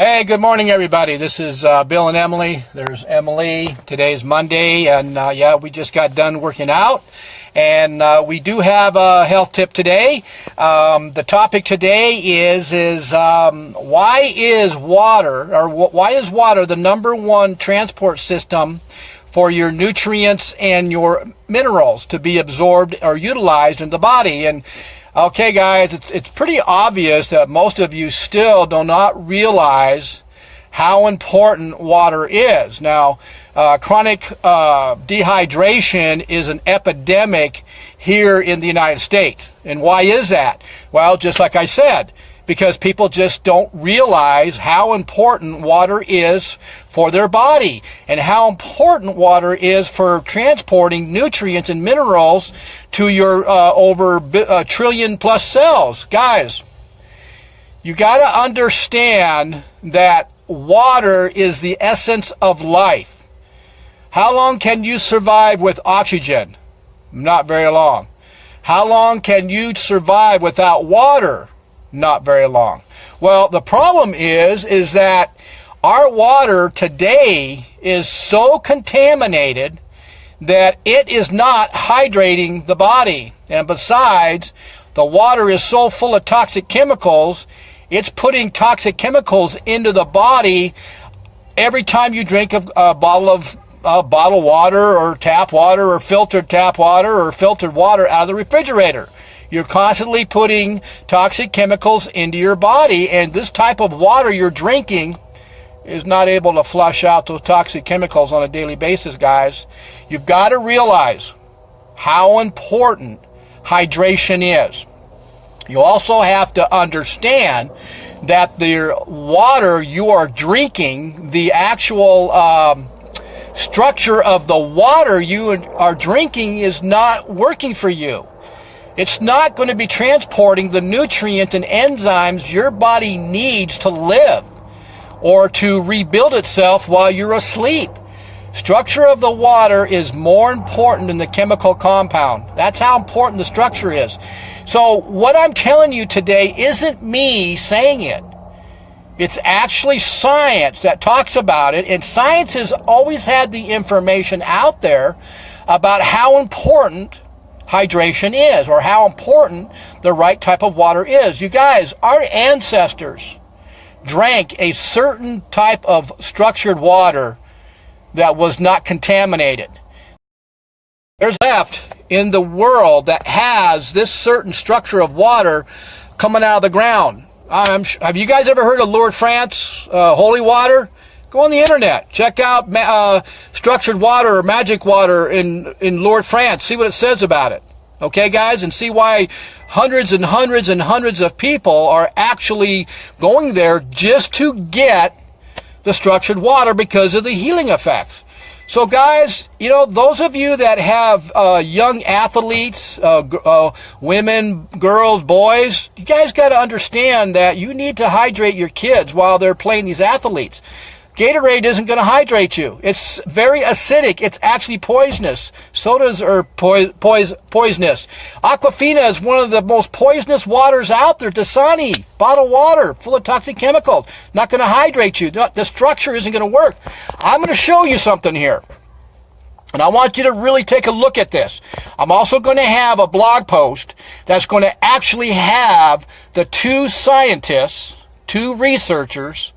Hey, good morning, everybody. This is Bill and Emily. There's Emily. Today's Monday, and yeah, we just got done working out. And we do have a health tip today. The topic today is why is water the number one transport system for your nutrients and your minerals to be absorbed or utilized in the body? And okay, guys, it's pretty obvious that most of you still do not realize how important water is. Now, chronic dehydration is an epidemic here in the United States. And why is that? Well, just like I said, because people just don't realize how important water is for their body and how important water is for transporting nutrients and minerals to your over a trillion plus cells. Guys, you got to understand that water is the essence of life. How long can you survive with oxygen? Not very long. How long can you survive without water? Not very long. Well, the problem is that our water today is so contaminated that it is not hydrating the body. And besides, the water is so full of toxic chemicals, it's putting toxic chemicals into the body every time you drink a bottle of bottled water or tap water or filtered tap water or filtered water out of the refrigerator. You're constantly putting toxic chemicals into your body, and this type of water you're drinking is not able to flush out those toxic chemicals on a daily basis, guys. You've got to realize how important hydration is. You also have to understand that the water you are drinking, the actual structure of the water you are drinking is not working for you. It's not going to be transporting the nutrients and enzymes your body needs to live or to rebuild itself while you're asleep. Structure of the water is more important than the chemical compound. That's how important the structure is. So what I'm telling you today isn't me saying it. It's actually science that talks about it, and science has always had the information out there about how important hydration is, or how important the right type of water is. You guys, our ancestors drank a certain type of structured water that was not contaminated. There's left in the world that has this certain structure of water coming out of the ground. Have you guys ever heard of Lourdes, France, holy water? Go on the internet, check out structured water or magic water in Lourdes, France. See what it says about it. Okay, guys, and see why hundreds and hundreds and hundreds of people are actually going there just to get the structured water because of the healing effects. So, guys, you know, those of you that have young athletes, women, girls, boys, you guys got to understand that you need to hydrate your kids while they're playing these athletes. Gatorade isn't going to hydrate you. It's very acidic. It's actually poisonous. Sodas are poisonous. Aquafina is one of the most poisonous waters out there. Dasani, bottled water, full of toxic chemicals. Not going to hydrate you. The structure isn't going to work. I'm going to show you something here. And I want you to really take a look at this. I'm also going to have a blog post that's going to actually have the two scientists, two researchers,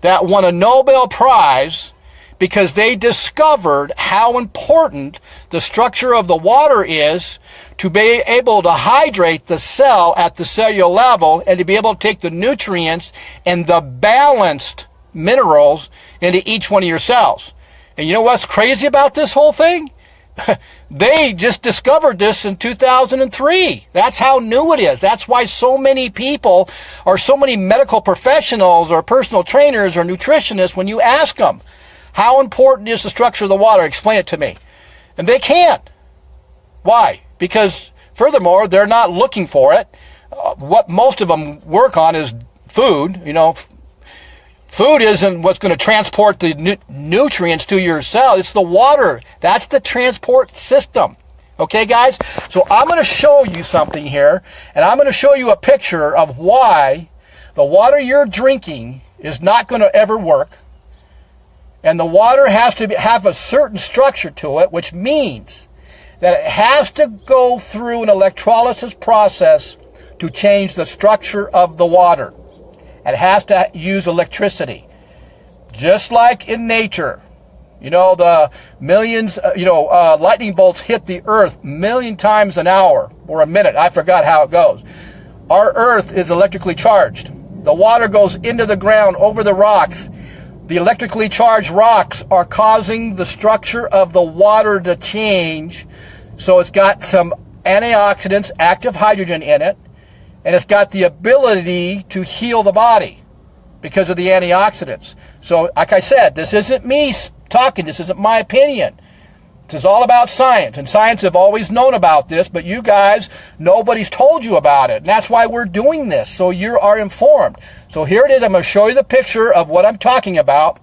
that won a Nobel Prize because they discovered how important the structure of the water is to be able to hydrate the cell at the cellular level and to be able to take the nutrients and the balanced minerals into each one of your cells. And you know what's crazy about this whole thing? They just discovered this in 2003. That's how new it is. That's why so many people or so many medical professionals or personal trainers or nutritionists, when you ask them, how important is the structure of the water? Explain it to me. And they can't. Why? Because furthermore, they're not looking for it. What most of them work on is food. You know, food isn't what's going to transport the nutrients to your cell. It's the water. That's the transport system. Okay, guys? So I'm going to show you something here, and I'm going to show you a picture of why the water you're drinking is not going to ever work. And the water has to have a certain structure to it, which means that it has to go through an electrolysis process to change the structure of the water. It has to use electricity. Just like in nature, you know, the millions, lightning bolts hit the earth 1,000,000 times an hour or a minute. I forgot how it goes. Our earth is electrically charged. The water goes into the ground over the rocks. The electrically charged rocks are causing the structure of the water to change. So it's got some antioxidants, active hydrogen in it, and it's got the ability to heal the body because of the antioxidants. So, like I said, this isn't me talking. This isn't my opinion. This is all about science, and science have always known about this, but you guys, nobody's told you about it, and that's why we're doing this, so you are informed. So here it is. I'm going to show you the picture of what I'm talking about.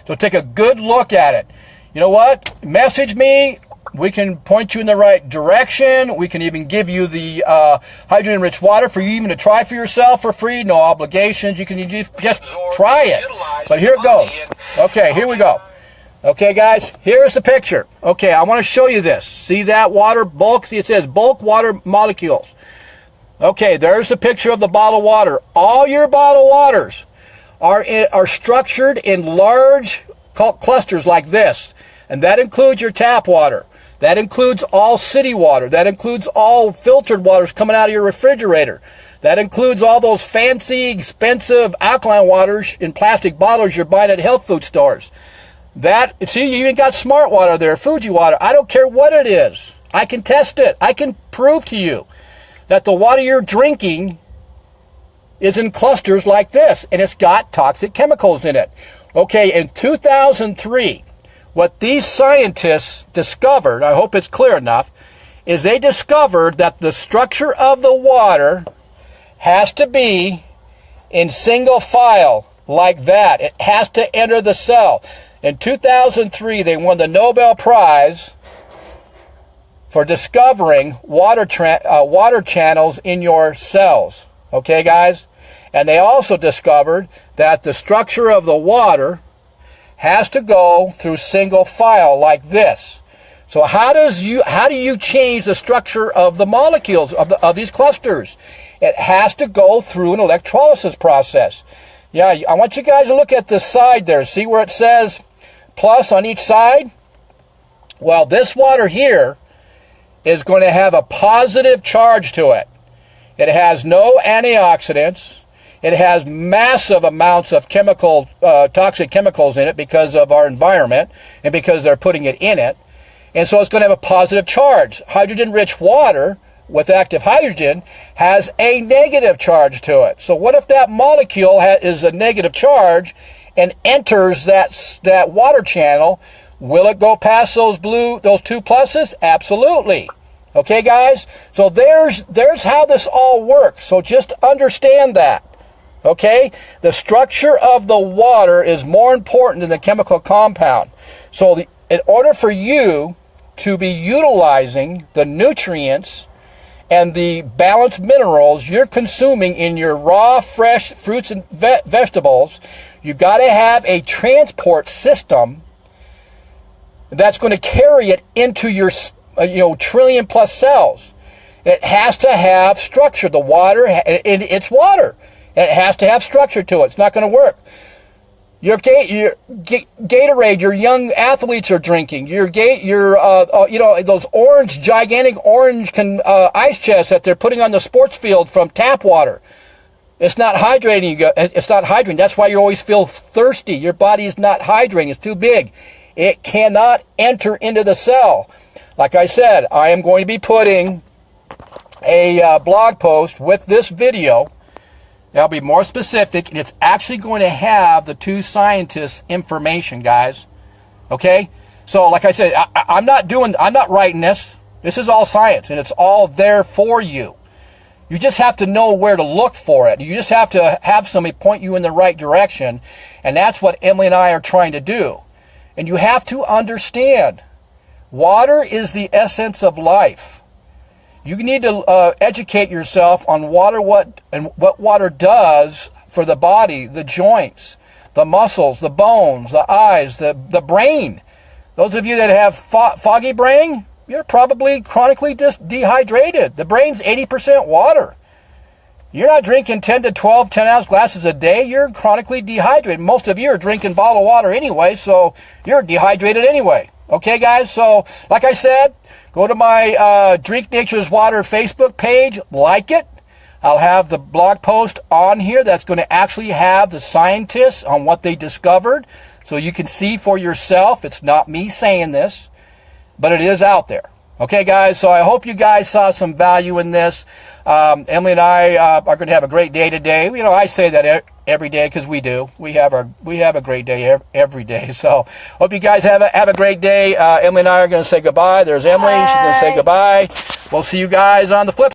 So take a good look at it. You know what? Message me. We can point you in the right direction. We can even give you the hydrogen-rich water for you even to try for yourself for free. No obligations. You can just try it. But here it goes. Okay, here we go. Okay, guys, here's the picture. Okay, I want to show you this. See that water bulk? See, it says bulk water molecules. Okay, there's the picture of the bottled water. All your bottled waters are structured in large clusters like this, and that includes your tap water. That includes all city water. That includes all filtered waters coming out of your refrigerator. That includes all those fancy, expensive alkaline waters in plastic bottles you're buying at health food stores. See, you even got smart water there, Fuji water. I don't care what it is. I can test it. I can prove to you that the water you're drinking is in clusters like this, and it's got toxic chemicals in it. Okay, in 2003, what these scientists discovered, I hope it's clear enough, is they discovered that the structure of the water has to be in single file like that. It has to enter the cell. In 2003, they won the Nobel Prize for discovering water channels in your cells. Okay, guys? And they also discovered that the structure of the water has to go through single file like this. So how do you change the structure of the molecules of these clusters? It has to go through an electrolysis process. Yeah, I want you guys to look at this side there. See where it says plus on each side? Well, this water here is going to have a positive charge to it. It has no antioxidants. It has massive amounts of toxic chemicals in it because of our environment and because they're putting it in it. And so it's going to have a positive charge. Hydrogen-rich water with active hydrogen has a negative charge to it. So what if that molecule is a negative charge and enters that water channel? Will it go past those two pluses? Absolutely. Okay, guys? So there's how this all works. So just understand that. Okay? The structure of the water is more important than the chemical compound. So in order for you to be utilizing the nutrients and the balanced minerals you're consuming in your raw, fresh fruits and vegetables, you got to have a transport system that's going to carry it into your trillion plus cells. It has to have structure. The water, it's water. It has to have structure to it. It's not going to work. Your Gatorade, your young athletes are drinking. Those gigantic orange ice chests that they're putting on the sports field from tap water. It's not hydrating you. It's not hydrating. That's why you always feel thirsty. Your body is not hydrating. It's too big. It cannot enter into the cell. Like I said, I am going to be putting a blog post with this video. That'll be more specific, and it's actually going to have the two scientists' information, guys. Okay? So, like I said, I'm not writing this. This is all science, and it's all there for you. You just have to know where to look for it. You just have to have somebody point you in the right direction, and that's what Emily and I are trying to do. And you have to understand, water is the essence of life. You need to educate yourself on water, what water does for the body, the joints, the muscles, the bones, the eyes, the brain. Those of you that have foggy brain, you're probably chronically dehydrated. The brain's 80% water. You're not drinking 10 to 12 10-ounce glasses a day. You're chronically dehydrated. Most of you are drinking bottled water anyway, so you're dehydrated anyway. Okay, guys? So, like I said, go to my Drink Nature's Water Facebook page, like it. I'll have the blog post on here that's going to actually have the scientists on what they discovered, so you can see for yourself. It's not me saying this, but it is out there. Okay, guys, so I hope you guys saw some value in this. Emily and I are going to have a great day today. You know, I say that every day because we do. We have a great day every day. So hope you guys have a great day. Emily and I are going to say goodbye. There's Emily. She's going to say goodbye. We'll see you guys on the flip.